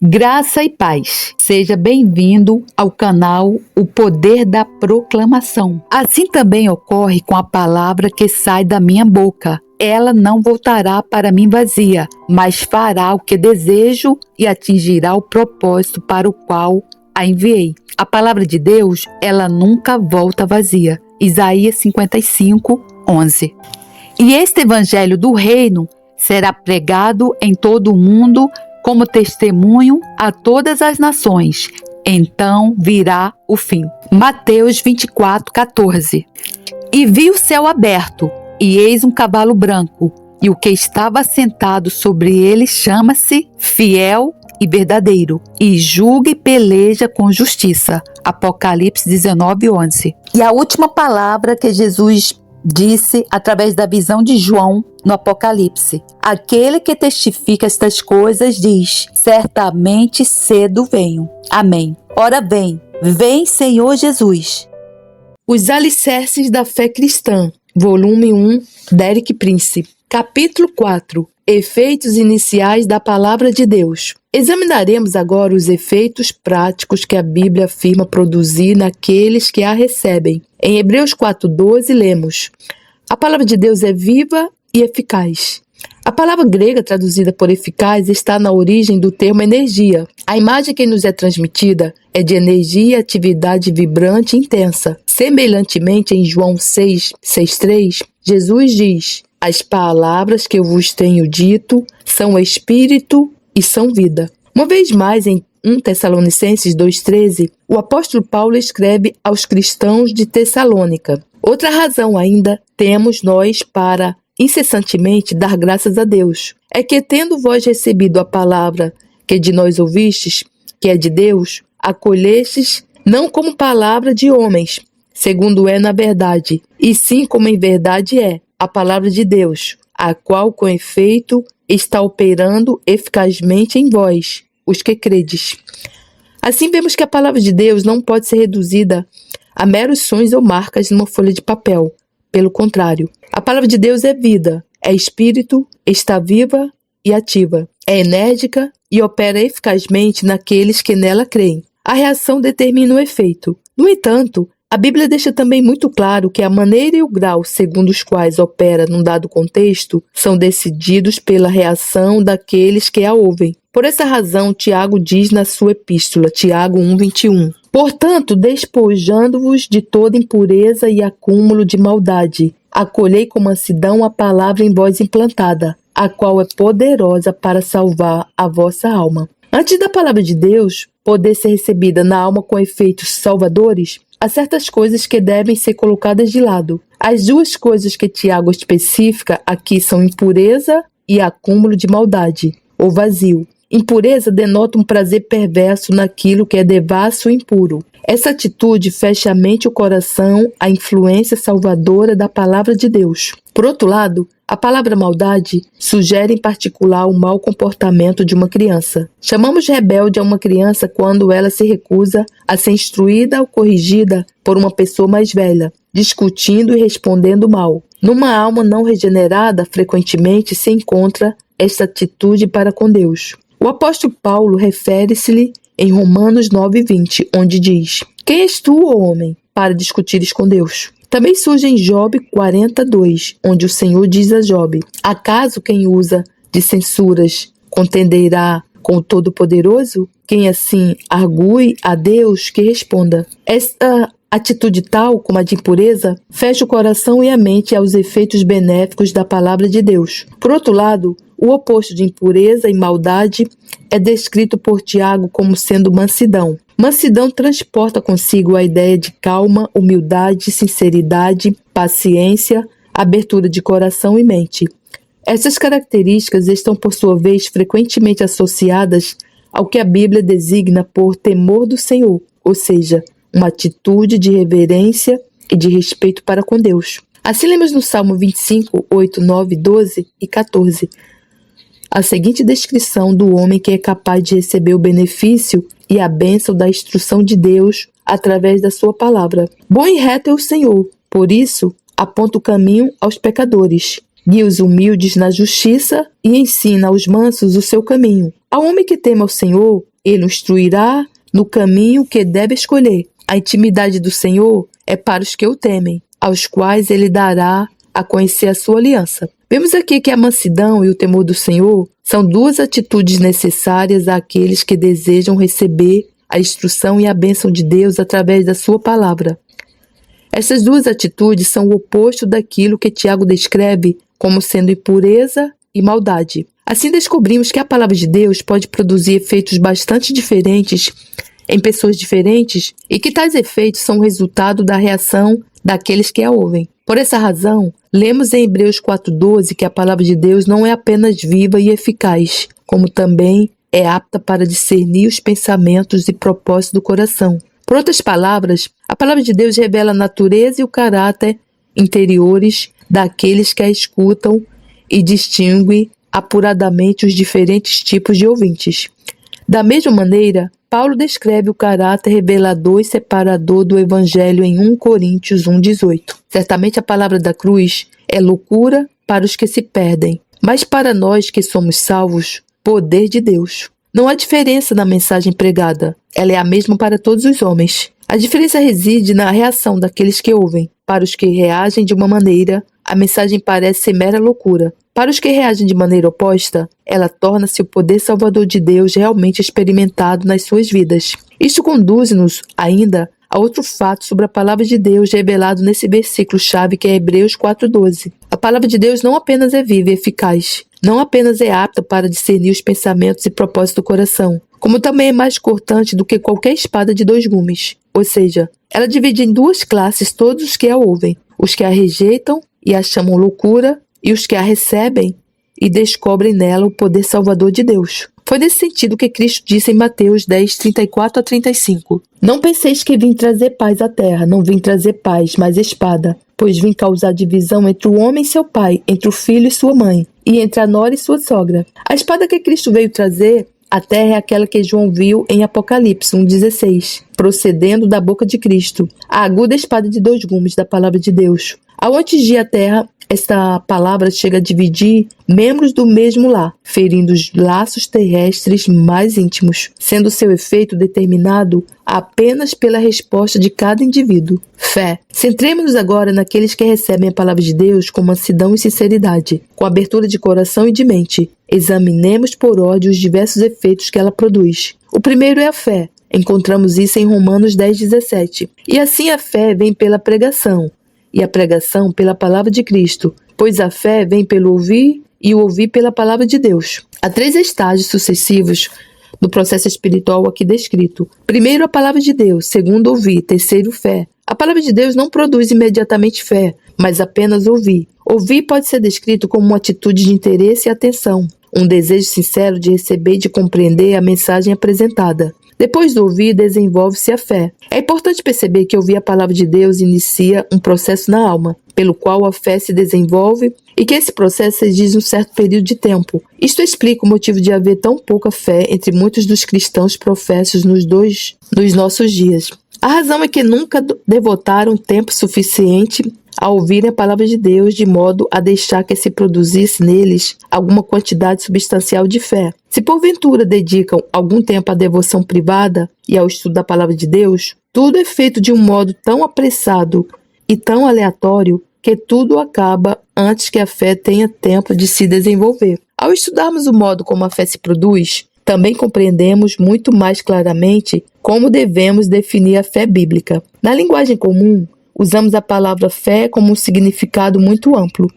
Graça e paz. Seja bem-vindo ao canal O Poder da Proclamação. Assim também ocorre com a palavra que sai da minha boca. Ela não voltará para mim vazia, mas fará o que desejo e atingirá o propósito para o qual a enviei. A palavra de Deus, ela nunca volta vazia. Isaías 55:11. E este evangelho do reino será pregado em todo o mundo como testemunho a todas as nações. Então virá o fim. Mateus 24:14. E vi o céu aberto, e eis um cavalo branco, e o que estava sentado sobre ele chama-se Fiel e Verdadeiro, e julga e peleja com justiça. Apocalipse 19:11. E a última palavra que Jesus disse através da visão de João no Apocalipse: aquele que testifica estas coisas diz: certamente cedo venho. Amém. Ora vem Senhor Jesus. Os alicerces da fé cristã, volume 1, Derek Prince. Capítulo 4. Efeitos iniciais da Palavra de Deus. Examinaremos agora os efeitos práticos que a Bíblia afirma produzir naqueles que a recebem. Em Hebreus 4:12 lemos: a Palavra de Deus é viva e eficaz. A palavra grega traduzida por eficaz está na origem do termo energia. A imagem que nos é transmitida é de energia e atividade vibrante e intensa. Semelhantemente, em João 6:3, Jesus diz: as palavras que eu vos tenho dito são espírito e são vida. Uma vez mais, em 1 Tessalonicenses 2:13, o apóstolo Paulo escreve aos cristãos de Tessalônica: outra razão ainda temos nós para incessantemente dar graças a Deus, é que, tendo vós recebido a palavra que de nós ouvistes, que é de Deus, acolhestes não como palavra de homens, segundo é na verdade, e sim como em verdade é a palavra de Deus, a qual com efeito está operando eficazmente em vós, os que credes. Assim vemos que a palavra de Deus não pode ser reduzida a meros sons ou marcas numa folha de papel. Pelo contrário, a palavra de Deus é vida, é espírito, está viva e ativa, é enérgica e opera eficazmente naqueles que nela creem. A reação determina o efeito. No entanto, a Bíblia deixa também muito claro que a maneira e o grau segundo os quais opera num dado contexto são decididos pela reação daqueles que a ouvem. Por essa razão, Tiago diz na sua epístola, Tiago 1:21, portanto, despojando-vos de toda impureza e acúmulo de maldade, acolhei com mansidão a palavra em vós implantada, a qual é poderosa para salvar a vossa alma. Antes da palavra de Deus poder ser recebida na alma com efeitos salvadores, há certas coisas que devem ser colocadas de lado. As duas coisas que Tiago especifica aqui são impureza e acúmulo de maldade, ou vazio. Impureza denota um prazer perverso naquilo que é devasso e impuro. Essa atitude fecha a mente e o coração à influência salvadora da palavra de Deus. Por outro lado, a palavra maldade sugere em particular o mau comportamento de uma criança. Chamamos de rebelde a uma criança quando ela se recusa a ser instruída ou corrigida por uma pessoa mais velha, discutindo e respondendo mal. Numa alma não regenerada, frequentemente se encontra esta atitude para com Deus. O apóstolo Paulo refere-se-lhe em Romanos 9:20, onde diz: quem és tu, ó homem, para discutires com Deus? Também surge em Job 40:2, onde o Senhor diz a Job: acaso quem usa de censuras contenderá com o Todo-Poderoso? Quem assim argue a Deus, que responda. Esta atitude tal, como a de impureza, fecha o coração e a mente aos efeitos benéficos da palavra de Deus. Por outro lado, o oposto de impureza e maldade é descrito por Tiago como sendo mansidão. Mansidão transporta consigo a ideia de calma, humildade, sinceridade, paciência, abertura de coração e mente. Essas características estão, por sua vez, frequentemente associadas ao que a Bíblia designa por temor do Senhor, ou seja, uma atitude de reverência e de respeito para com Deus. Assim lemos no Salmo 25:8, 9, 12 e 14 a seguinte descrição do homem que é capaz de receber o benefício e a bênção da instrução de Deus através da sua palavra. Bom e reto é o Senhor, por isso aponta o caminho aos pecadores. guia os humildes na justiça e ensina aos mansos o seu caminho. Ao homem que teme ao Senhor, Ele o instruirá no caminho que deve escolher. A intimidade do Senhor é para os que o temem, aos quais ele dará a conhecer a sua aliança. Vemos aqui que a mansidão e o temor do Senhor são duas atitudes necessárias àqueles que desejam receber a instrução e a bênção de Deus através da sua palavra. Essas duas atitudes são o oposto daquilo que Tiago descreve como sendo impureza e maldade. Assim descobrimos que a palavra de Deus pode produzir efeitos bastante diferentes em pessoas diferentes e que tais efeitos são o resultado da reação daqueles que a ouvem. Por essa razão, lemos em Hebreus 4:12 que a palavra de Deus não é apenas viva e eficaz, como também é apta para discernir os pensamentos e propósitos do coração. Por outras palavras, a palavra de Deus revela a natureza e o caráter interiores daqueles que a escutam e distingue apuradamente os diferentes tipos de ouvintes. Da mesma maneira, Paulo descreve o caráter revelador e separador do Evangelho em 1 Coríntios 1:18. Certamente a palavra da cruz é loucura para os que se perdem, mas para nós que somos salvos, poder de Deus. Não há diferença na mensagem pregada, ela é a mesma para todos os homens. A diferença reside na reação daqueles que ouvem. Para os que reagem de uma maneira, a mensagem parece ser mera loucura. Para os que reagem de maneira oposta, ela torna-se o poder salvador de Deus realmente experimentado nas suas vidas. Isto conduz-nos ainda a outro fato sobre a palavra de Deus revelado nesse versículo-chave que é Hebreus 4:12. A palavra de Deus não apenas é viva e eficaz, não apenas é apta para discernir os pensamentos e propósitos do coração, como também é mais cortante do que qualquer espada de 2 gumes. Ou seja, ela divide em 2 classes todos os que a ouvem, os que a rejeitam e a chamam loucura, e os que a recebem e descobrem nela o poder salvador de Deus. Foi nesse sentido que Cristo disse em Mateus 10:34-35. Não penseis que vim trazer paz à terra, não vim trazer paz, mas espada, pois vim causar divisão entre o homem e seu pai, entre o filho e sua mãe, e entre a nora e sua sogra. A espada que Cristo veio trazer à terra é aquela que João viu em Apocalipse 1:16, procedendo da boca de Cristo, a aguda espada de 2 gumes da palavra de Deus. Ao atingir a terra, esta palavra chega a dividir membros do mesmo lar, ferindo os laços terrestres mais íntimos, sendo seu efeito determinado apenas pela resposta de cada indivíduo. Fé. Centremos-nos agora naqueles que recebem a palavra de Deus com mansidão e sinceridade, com abertura de coração e de mente. Examinemos por ordem os diversos efeitos que ela produz. O primeiro é a fé. Encontramos isso em Romanos 10:17. E assim a fé vem pela pregação, e a pregação pela palavra de Cristo, pois a fé vem pelo ouvir e o ouvir pela palavra de Deus. Há 3 estágios sucessivos no processo espiritual aqui descrito. Primeiro, a palavra de Deus. Segundo, ouvir. Terceiro, fé. A palavra de Deus não produz imediatamente fé, mas apenas ouvir. Ouvir pode ser descrito como uma atitude de interesse e atenção, um desejo sincero de receber e de compreender a mensagem apresentada. Depois do ouvir, desenvolve-se a fé. É importante perceber que ouvir a palavra de Deus inicia um processo na alma, pelo qual a fé se desenvolve e que esse processo exige um certo período de tempo. Isto explica o motivo de haver tão pouca fé entre muitos dos cristãos professos nos nossos dias. A razão é que nunca devotaram tempo suficiente a ouvirem a palavra de Deus de modo a deixar que se produzisse neles alguma quantidade substancial de fé. Se porventura dedicam algum tempo à devoção privada e ao estudo da palavra de Deus, tudo é feito de um modo tão apressado e tão aleatório que tudo acaba antes que a fé tenha tempo de se desenvolver. Ao estudarmos o modo como a fé se produz, também compreendemos muito mais claramente como devemos definir a fé bíblica. Na linguagem comum, usamos a palavra fé como um significado muito amplo.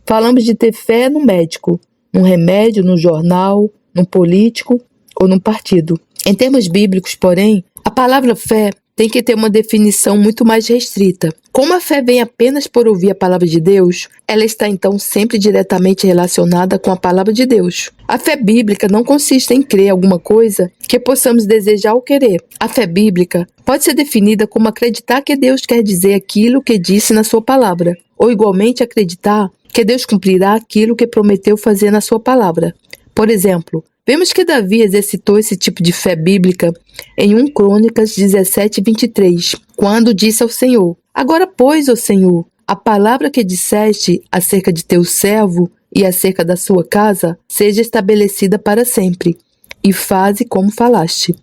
Falamos de ter fé no médico, num remédio, num jornal, num político ou num partido. Em termos bíblicos, porém, a palavra fé tem que ter uma definição muito mais restrita. Como a fé vem apenas por ouvir a palavra de Deus, ela está então sempre diretamente relacionada com a palavra de Deus. A fé bíblica não consiste em crer alguma coisa que possamos desejar ou querer. A fé bíblica pode ser definida como acreditar que Deus quer dizer aquilo que disse na sua palavra, ou igualmente acreditar que Deus cumprirá aquilo que prometeu fazer na sua palavra. Por exemplo, vemos que Davi exercitou esse tipo de fé bíblica em 1 Crônicas 17:23, quando disse ao Senhor: Agora, pois, ó Senhor, a palavra que disseste acerca de teu servo e acerca da sua casa seja estabelecida para sempre. e faze como falaste.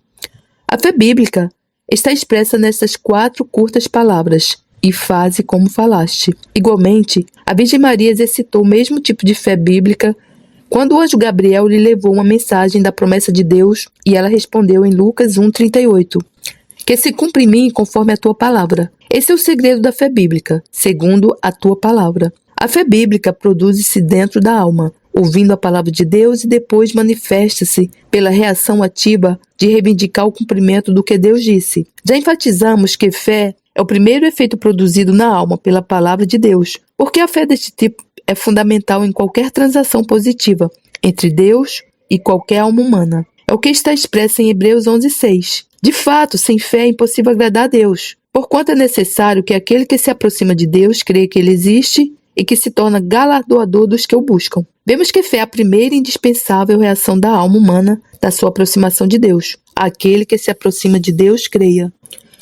A fé bíblica está expressa nessas 4 curtas palavras: e faze como falaste. Igualmente, a Virgem Maria exercitou o mesmo tipo de fé bíblica quando o anjo Gabriel lhe levou uma mensagem da promessa de Deus e ela respondeu em Lucas 1,38: que se cumpra em mim conforme a tua palavra. Esse é o segredo da fé bíblica, segundo a tua palavra. A fé bíblica produz-se dentro da alma, ouvindo a palavra de Deus, e depois manifesta-se pela reação ativa de reivindicar o cumprimento do que Deus disse. Já enfatizamos que fé é o primeiro efeito produzido na alma pela palavra de Deus, porque a fé deste tipo é fundamental em qualquer transação positiva entre Deus e qualquer alma humana. É o que está expresso em Hebreus 11,6. De fato, sem fé é impossível agradar a Deus, porquanto é necessário que aquele que se aproxima de Deus creia que Ele existe e que se torna galardoador dos que o buscam. Vemos que fé é a primeira e indispensável reação da alma humana da sua aproximação de Deus. Aquele que se aproxima de Deus creia.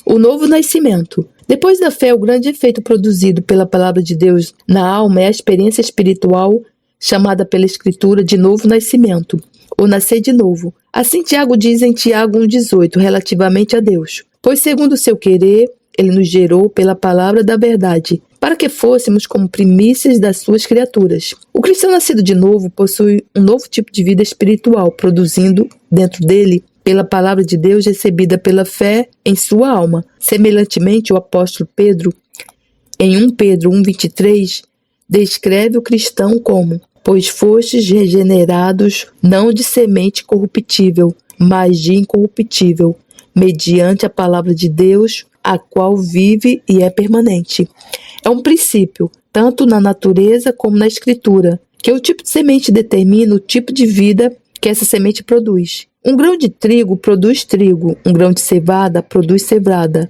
O novo nascimento. Depois da fé, o grande efeito produzido pela palavra de Deus na alma é a experiência espiritual chamada pela Escritura de novo nascimento, ou nascer de novo. Assim Tiago diz em Tiago 1,18, relativamente a Deus: pois segundo o seu querer, Ele nos gerou pela palavra da verdade, para que fôssemos como primícias das suas criaturas. O cristão nascido de novo possui um novo tipo de vida espiritual, produzindo dentro dele pela palavra de Deus recebida pela fé em sua alma. Semelhantemente, o apóstolo Pedro, em 1 Pedro 1,23, descreve o cristão como: pois fostes regenerados não de semente corruptível, mas de incorruptível, mediante a palavra de Deus, a qual vive e é permanente. É um princípio, tanto na natureza como na Escritura, que o tipo de semente determina o tipo de vida que essa semente produz. Um grão de trigo produz trigo, um grão de cevada produz cevada.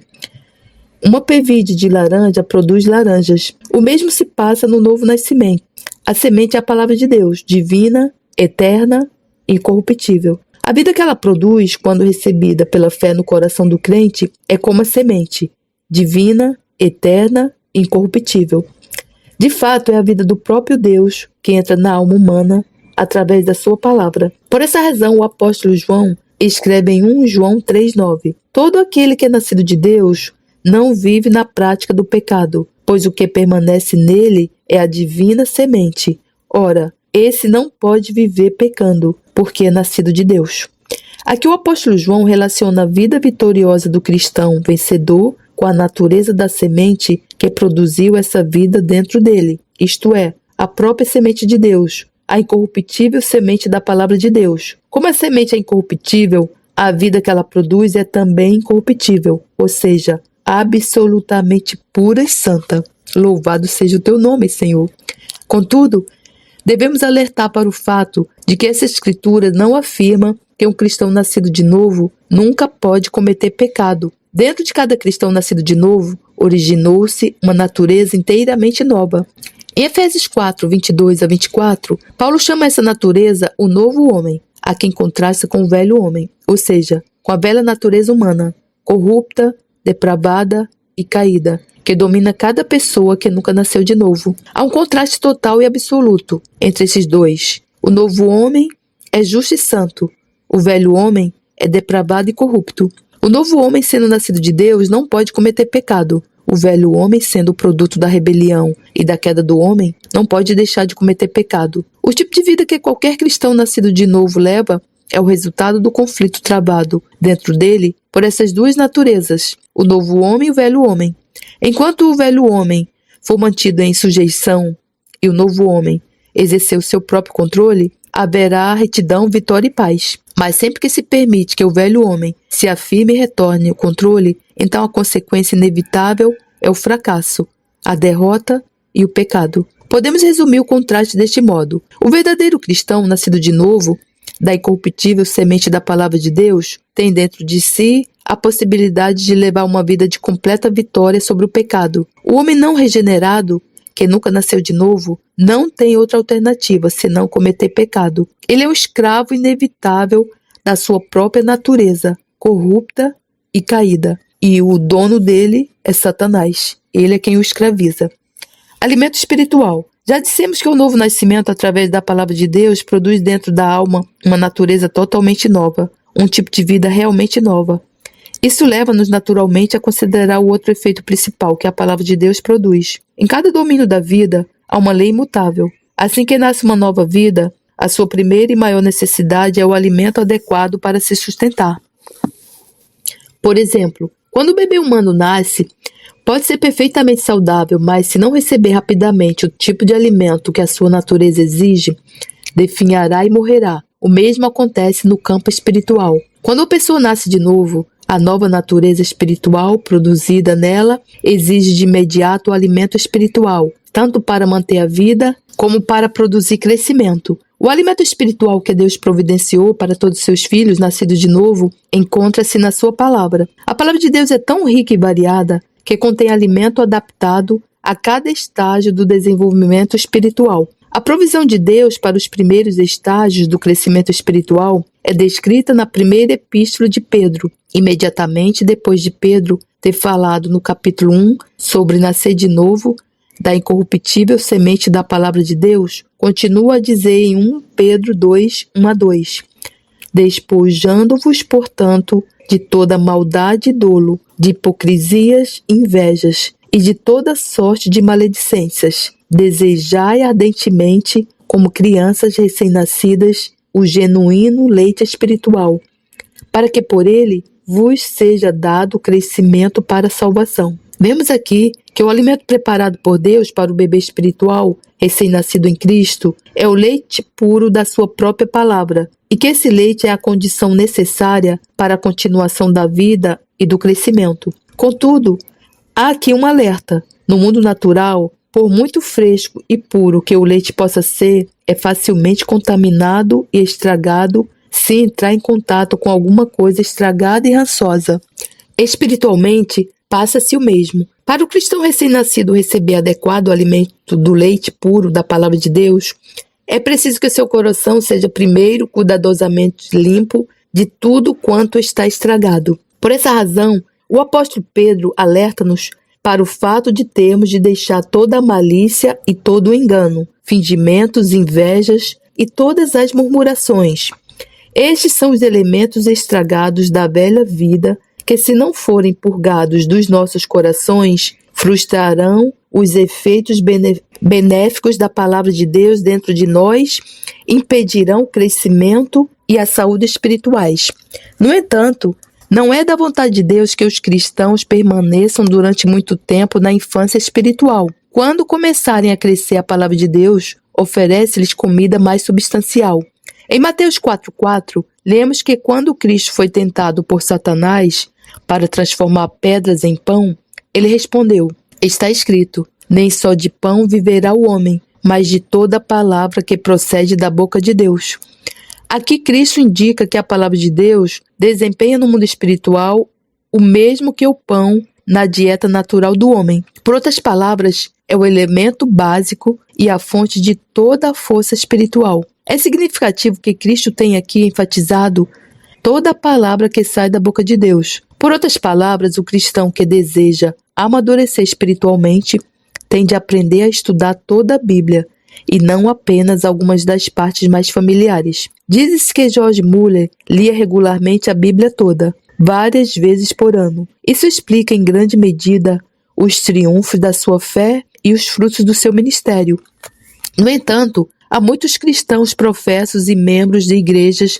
Uma pevide de laranja produz laranjas. O mesmo se passa no novo nascimento. A semente é a palavra de Deus, divina, eterna e incorruptível. A vida que ela produz, quando recebida pela fé no coração do crente, é como a semente, divina, eterna e incorruptível. De fato, é a vida do próprio Deus que entra na alma humana através da sua palavra. Por essa razão, o apóstolo João escreve em 1 João 3,9: todo aquele que é nascido de Deus não vive na prática do pecado, pois o que permanece nele é a divina semente. Ora, esse não pode viver pecando, porque é nascido de Deus. Aqui o apóstolo João relaciona a vida vitoriosa do cristão vencedor com a natureza da semente que produziu essa vida dentro dele, isto é, a própria semente de Deus, a incorruptível semente da palavra de Deus. Como a semente é incorruptível, a vida que ela produz é também incorruptível, ou seja, absolutamente pura e santa. Louvado seja o teu nome, Senhor. Contudo, devemos alertar para o fato de que essa escritura não afirma que um cristão nascido de novo nunca pode cometer pecado. Dentro de cada cristão nascido de novo, originou-se uma natureza inteiramente nova. Em Efésios 4, 22 a 24, Paulo chama essa natureza o novo homem, a quem contrasta com o velho homem, ou seja, com a velha natureza humana, corrupta, depravada e caída, que domina cada pessoa que nunca nasceu de novo. Há um contraste total e absoluto entre esses dois. O novo homem é justo e santo, o velho homem é depravado e corrupto. O novo homem, sendo nascido de Deus, não pode cometer pecado. O velho homem, sendo o produto da rebelião e da queda do homem, não pode deixar de cometer pecado. O tipo de vida que qualquer cristão nascido de novo leva é o resultado do conflito travado dentro dele por essas duas naturezas, o novo homem e o velho homem. Enquanto o velho homem for mantido em sujeição e o novo homem exercer o seu próprio controle, haverá retidão, vitória e paz. Mas sempre que se permite que o velho homem se afirme e retorne o controle, então a consequência inevitável é o fracasso, a derrota e o pecado. Podemos resumir o contraste deste modo. O verdadeiro cristão, nascido de novo, da incorruptível semente da palavra de Deus, tem dentro de si a possibilidade de levar uma vida de completa vitória sobre o pecado. O homem não regenerado, que nunca nasceu de novo, não tem outra alternativa senão cometer pecado. Ele é um escravo inevitável da sua própria natureza, corrupta e caída. E o dono dele é Satanás. Ele é quem o escraviza. Alimento espiritual. Já dissemos que o novo nascimento, através da palavra de Deus, produz dentro da alma uma natureza totalmente nova, um tipo de vida realmente nova. Isso leva-nos naturalmente a considerar o outro efeito principal que a palavra de Deus produz. Em cada domínio da vida, há uma lei imutável. Assim que nasce uma nova vida, a sua primeira e maior necessidade é o alimento adequado para se sustentar. Por exemplo, quando o bebê humano nasce, pode ser perfeitamente saudável, mas se não receber rapidamente o tipo de alimento que a sua natureza exige, definhará e morrerá. O mesmo acontece no campo espiritual. Quando a pessoa nasce de novo, a nova natureza espiritual produzida nela exige de imediato o alimento espiritual, tanto para manter a vida como para produzir crescimento. O alimento espiritual que Deus providenciou para todos os seus filhos nascidos de novo encontra-se na sua palavra. A palavra de Deus é tão rica e variada que contém alimento adaptado a cada estágio do desenvolvimento espiritual. A provisão de Deus para os primeiros estágios do crescimento espiritual é descrita na primeira epístola de Pedro, imediatamente depois de Pedro ter falado no capítulo 1 sobre nascer de novo da incorruptível semente da palavra de Deus. Continua a dizer em 1 Pedro 2, 1-2: despojando-vos, portanto, de toda maldade e dolo, de hipocrisias e invejas, e de toda sorte de maledicências. Desejai ardentemente, como crianças recém-nascidas, o genuíno leite espiritual, para que por ele vos seja dado crescimento para a salvação. Vemos aqui que o alimento preparado por Deus para o bebê espiritual, recém-nascido em Cristo, é o leite puro da sua própria palavra, e que esse leite é a condição necessária para a continuação da vida e do crescimento. Contudo, há aqui um alerta. No mundo natural, por muito fresco e puro que o leite possa ser, é facilmente contaminado e estragado se entrar em contato com alguma coisa estragada e rançosa. Espiritualmente, passa-se o mesmo. Para o cristão recém-nascido receber adequado alimento do leite puro da palavra de Deus, é preciso que seu coração seja primeiro cuidadosamente limpo de tudo quanto está estragado. Por essa razão, o apóstolo Pedro alerta-nos para o fato de termos de deixar toda a malícia e todo o engano, fingimentos, invejas e todas as murmurações. Estes são os elementos estragados da velha vida que, se não forem purgados dos nossos corações, frustrarão os efeitos benéficos da palavra de Deus dentro de nós, impedirão o crescimento e a saúde espirituais. No entanto, não é da vontade de Deus que os cristãos permaneçam durante muito tempo na infância espiritual. Quando começarem a crescer, a palavra de Deus oferece-lhes comida mais substancial. Em Mateus 4,4, lemos que quando Cristo foi tentado por Satanás para transformar pedras em pão, ele respondeu: está escrito, nem só de pão viverá o homem, mas de toda palavra que procede da boca de Deus. Aqui Cristo indica que a palavra de Deus desempenha no mundo espiritual o mesmo que o pão na dieta natural do homem. Por outras palavras, é o elemento básico e a fonte de toda a força espiritual. É significativo que Cristo tenha aqui enfatizado toda a palavra que sai da boca de Deus. Por outras palavras, o cristão que deseja amadurecer espiritualmente tem de aprender a estudar toda a Bíblia e não apenas algumas das partes mais familiares. Diz-se que George Muller lia regularmente a Bíblia toda, várias vezes por ano. Isso explica em grande medida os triunfos da sua fé e os frutos do seu ministério. No entanto, há muitos cristãos professos e membros de igrejas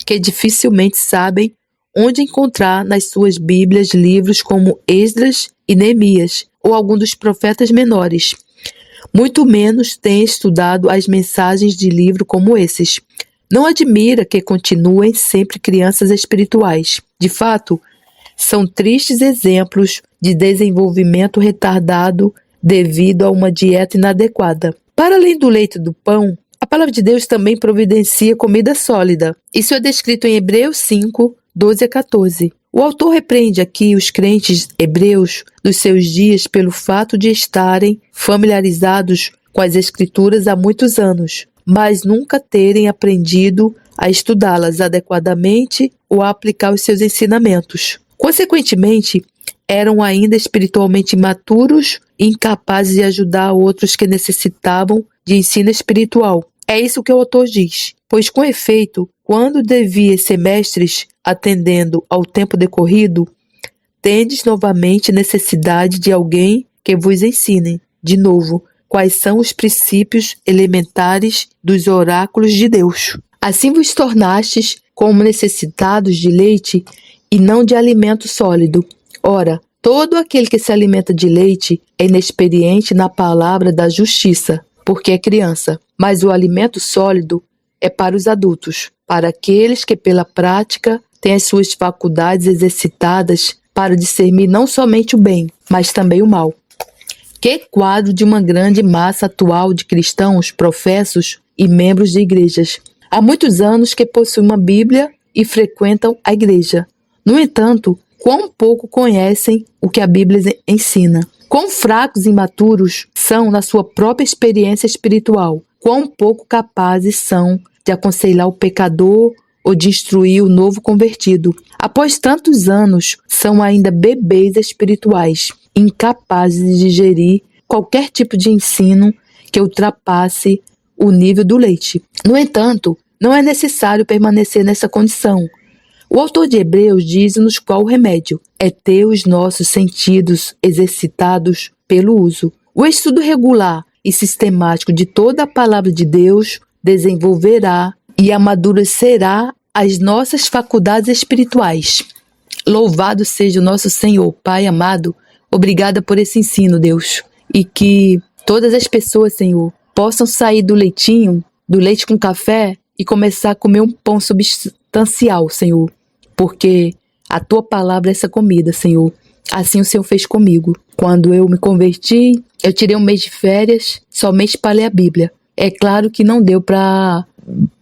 que dificilmente sabem onde encontrar nas suas Bíblias livros como Esdras e Neemias, ou algum dos profetas menores. Muito menos têm estudado as mensagens de livro como esses. Não admira que continuem sempre crianças espirituais. De fato, são tristes exemplos de desenvolvimento retardado devido a uma dieta inadequada. Para além do leite e do pão, a palavra de Deus também providencia comida sólida. Isso é descrito em Hebreus 5, 12-14. O autor repreende aqui os crentes hebreus dos seus dias pelo fato de estarem familiarizados com as Escrituras há muitos anos, mas nunca terem aprendido a estudá-las adequadamente ou a aplicar os seus ensinamentos. Consequentemente, eram ainda espiritualmente imaturos incapazes de ajudar outros que necessitavam de ensino espiritual. É isso que o autor diz. Pois, com efeito, quando devias ser mestres, atendendo ao tempo decorrido, tendes novamente necessidade de alguém que vos ensine, de novo, quais são os princípios elementares dos oráculos de Deus. Assim vos tornastes como necessitados de leite e não de alimento sólido. Ora, todo aquele que se alimenta de leite é inexperiente na palavra da justiça, porque é criança. Mas o alimento sólido é para os adultos, para aqueles que pela prática têm as suas faculdades exercitadas para discernir não somente o bem, mas também o mal. Que quadro de uma grande massa atual de cristãos, professos e membros de igrejas. Há muitos anos que possuem uma Bíblia e frequentam a igreja. No entanto, quão pouco conhecem o que a Bíblia ensina. Quão fracos e imaturos são na sua própria experiência espiritual. Quão pouco capazes são de aconselhar o pecador ou de instruir o novo convertido. Após tantos anos, são ainda bebês espirituais, incapazes de digerir qualquer tipo de ensino que ultrapasse o nível do leite. No entanto, não é necessário permanecer nessa condição. O autor de Hebreus diz-nos qual o remédio: é ter os nossos sentidos exercitados pelo uso. O estudo regular e sistemático de toda a palavra de Deus desenvolverá e amadurecerá as nossas faculdades espirituais. Louvado seja o nosso Senhor, Pai amado. Obrigada por esse ensino, Deus. E que todas as pessoas, Senhor, possam sair do leitinho, do leite com café e começar a comer um pão substancial, Senhor. Porque a Tua palavra é essa comida, Senhor. Assim o Senhor fez comigo. Quando eu me converti, eu tirei um mês de férias somente para ler a Bíblia. É claro que não deu para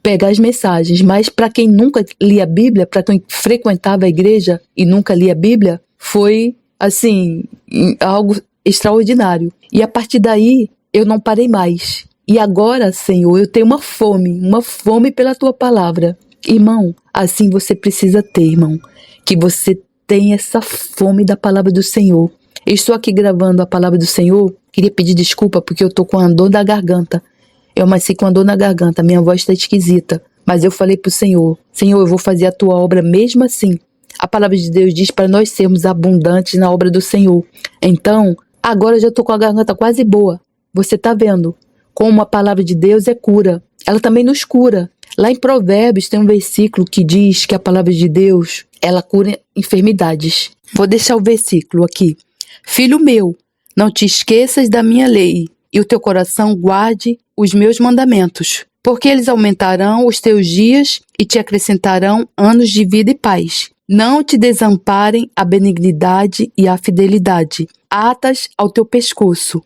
pegar as mensagens, mas para quem nunca lia a Bíblia, para quem frequentava a igreja e nunca lia a Bíblia, foi, assim, algo extraordinário. E a partir daí, eu não parei mais. E agora, Senhor, eu tenho uma fome pela Tua palavra. Irmão, assim você precisa ter, irmão, que você tenha essa fome da palavra do Senhor. Eu estou aqui gravando a palavra do Senhor, queria pedir desculpa porque eu estou com a dor da garganta. Eu amanheci com a dor na garganta, minha voz está esquisita. Mas eu falei para o Senhor, Senhor, eu vou fazer a Tua obra mesmo assim. A palavra de Deus diz para nós sermos abundantes na obra do Senhor. Então, agora eu já estou com a garganta quase boa. Você está vendo como a palavra de Deus é cura. Ela também nos cura. Lá em Provérbios tem um versículo que diz que a palavra de Deus, ela cura enfermidades. Vou deixar o versículo aqui. Filho meu, não te esqueças da minha lei, e o teu coração guarde os meus mandamentos, porque eles aumentarão os teus dias e te acrescentarão anos de vida e paz. Não te desamparem a benignidade e a fidelidade. Atas ao teu pescoço.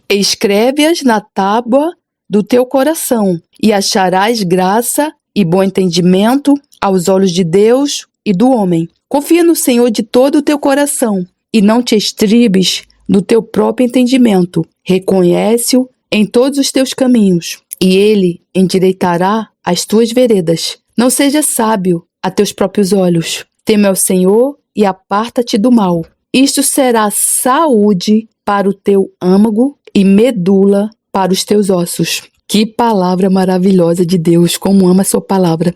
Escreve-as na tábua do teu coração, e acharás graça e bom entendimento aos olhos de Deus e do homem. Confia no Senhor de todo o teu coração, e não te estribes no teu próprio entendimento. Reconhece-o em todos os teus caminhos, e ele endireitará as tuas veredas. Não seja sábio a teus próprios olhos. Teme ao Senhor e aparta-te do mal. Isto será saúde para o teu âmago e medula para os teus ossos. Que palavra maravilhosa de Deus, como ama a sua palavra.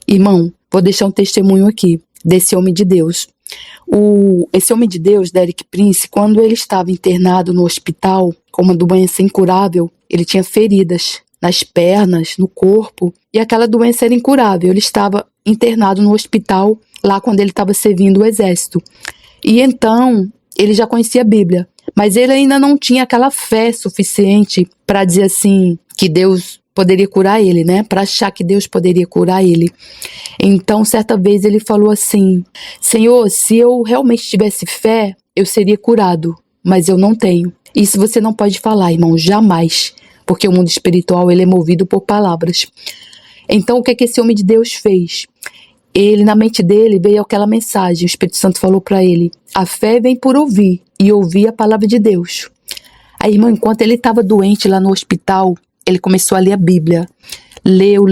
Irmão, vou deixar um testemunho aqui desse homem de Deus. Esse homem de Deus, Derek Prince, quando ele estava internado no hospital com uma doença incurável, ele tinha feridas nas pernas, no corpo, e aquela doença era incurável. Ele estava internado no hospital lá quando ele estava servindo o exército. E então, ele já conhecia a Bíblia, mas ele ainda não tinha aquela fé suficiente para dizer assim, que Deus poderia curar ele, né? Para achar que Deus poderia curar ele. Então, certa vez ele falou assim, Senhor, se eu realmente tivesse fé, eu seria curado, mas eu não tenho. Isso você não pode falar, irmão, jamais, porque o mundo espiritual ele é movido por palavras. Então, o que é que esse homem de Deus fez? Ele, na mente dele, veio aquela mensagem, o Espírito Santo falou para ele, a fé vem por ouvir, e ouvir a palavra de Deus. Aí, irmão, enquanto ele estava doente lá no hospital, ele começou a ler a Bíblia. Leu,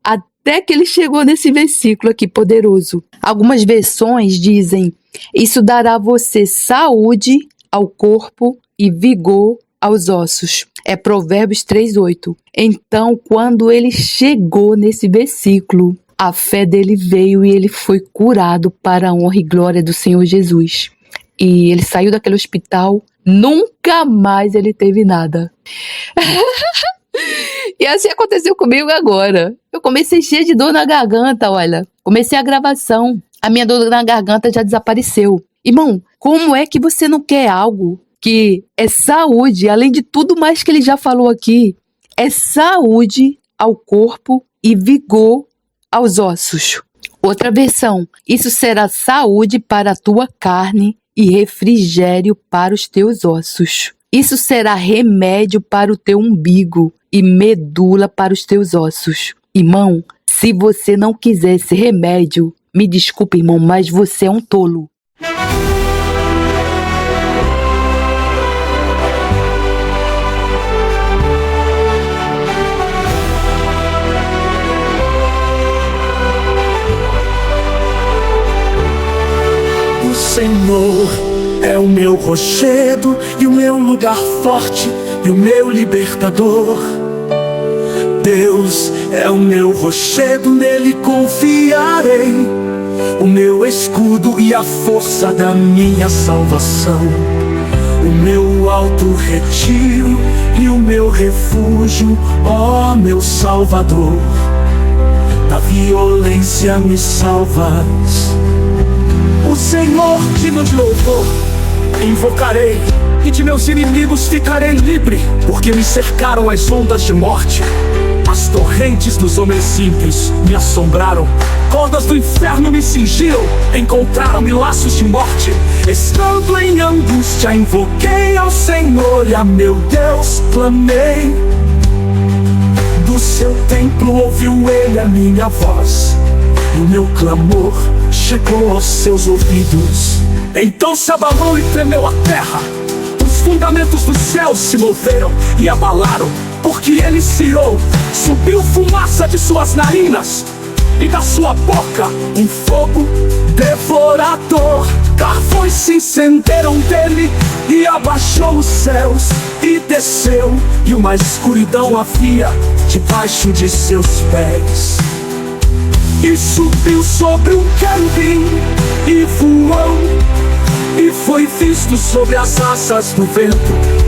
até que ele chegou nesse versículo aqui, poderoso. Algumas versões dizem, isso dará a você saúde ao corpo e vigor aos ossos. É Provérbios 3:8. Então, quando ele chegou nesse versículo, a fé dele veio e ele foi curado para a honra e glória do Senhor Jesus. E ele saiu daquele hospital, nunca mais ele teve nada. E assim aconteceu comigo agora. Eu comecei cheia de dor na garganta, olha. Comecei a gravação. A minha dor na garganta já desapareceu. Irmão, como é que você não quer algo que é saúde, além de tudo mais que ele já falou aqui, é saúde ao corpo e vigor aos ossos? Outra versão, isso será saúde para a tua carne e refrigério para os teus ossos. Isso será remédio para o teu umbigo e medula para os teus ossos. Irmão, se você não quiser esse remédio, me desculpe, irmão, mas você é um tolo. O Senhor é o meu rochedo e o meu lugar forte e o meu libertador. Deus é o meu rochedo, nele confiarei, o meu escudo e a força da minha salvação, o meu alto retiro e o meu refúgio, ó meu Salvador. Da violência me salvas. O Senhor, digno de louvor, invocarei, e de meus inimigos ficarei livre, porque me cercaram as ondas de morte. As torrentes dos homens simples me assombraram, cordas do inferno me cingiram, encontraram-me laços de morte. Estando em angústia, invoquei ao Senhor e a meu Deus clamei. Do seu templo ouviu ele a minha voz, e o meu clamor chegou aos seus ouvidos. Então se abalou e tremeu a terra, os fundamentos dos céus se moveram e abalaram, porque ele se irou. Subiu fumaça de suas narinas, e da sua boca um fogo devorador. Carvões se incenderam dele, e abaixou os céus e desceu, e uma escuridão havia debaixo de seus pés. E subiu sobre um querubim e voou, e foi visto sobre as asas do vento,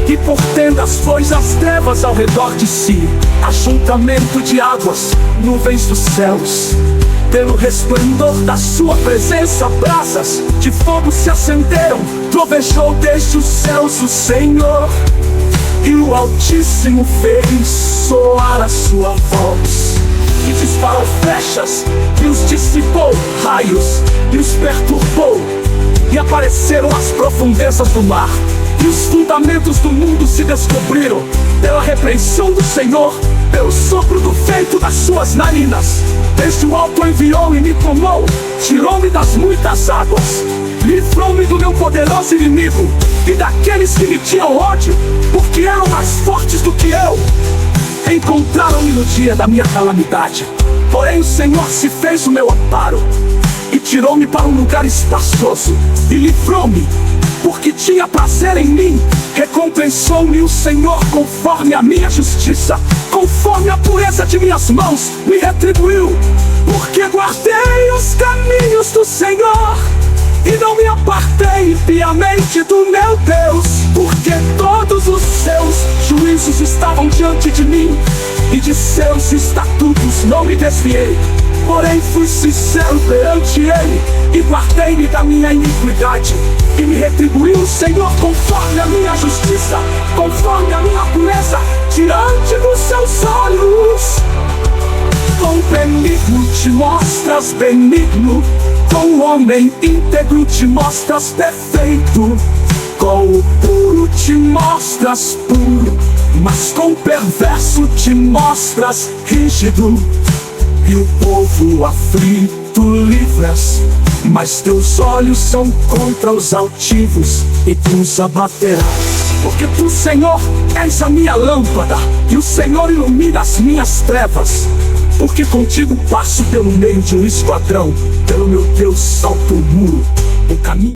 e por tendas pôs as trevas ao redor de si, ajuntamento de águas, nuvens dos céus. Pelo resplendor da sua presença, brasas de fogo se acenderam, trovejou desde os céus o Senhor, e o Altíssimo fez soar a sua voz, e disparou flechas, e os dissipou, raios, e os perturbou, e apareceram as profundezas do mar, e os fundamentos do mundo se descobriram, pela repreensão do Senhor, pelo sopro do vento das suas narinas. Desde o alto enviou e me tomou, tirou-me das muitas águas, livrou-me do meu poderoso inimigo, e daqueles que me tinham ódio, porque eram mais fortes do que eu. Encontraram-me no dia da minha calamidade, porém o Senhor se fez o meu amparo, e tirou-me para um lugar espaçoso, e livrou-me, porque tinha prazer em mim. Recompensou-me o Senhor conforme a minha justiça, conforme a pureza de minhas mãos me retribuiu. Porque guardei os caminhos do Senhor, e não me apartei piamente do meu Deus. Porque todos os seus juízos estavam diante de mim, e de seus estatutos não me desviei. Porém fui sincero perante ele, e guardei-me da minha iniquidade, e me retribuiu o Senhor conforme a minha justiça, conforme a minha pureza diante dos seus olhos. Com benigno te mostras benigno, com o homem íntegro te mostras perfeito, com o puro te mostras puro, mas com o perverso te mostras rígido. E o povo aflito livras, mas teus olhos são contra os altivos, e tu os abaterás. Porque tu, Senhor, és a minha lâmpada, e o Senhor ilumina as minhas trevas. Porque contigo passo pelo meio de um esquadrão, pelo meu Deus salto o muro, o caminho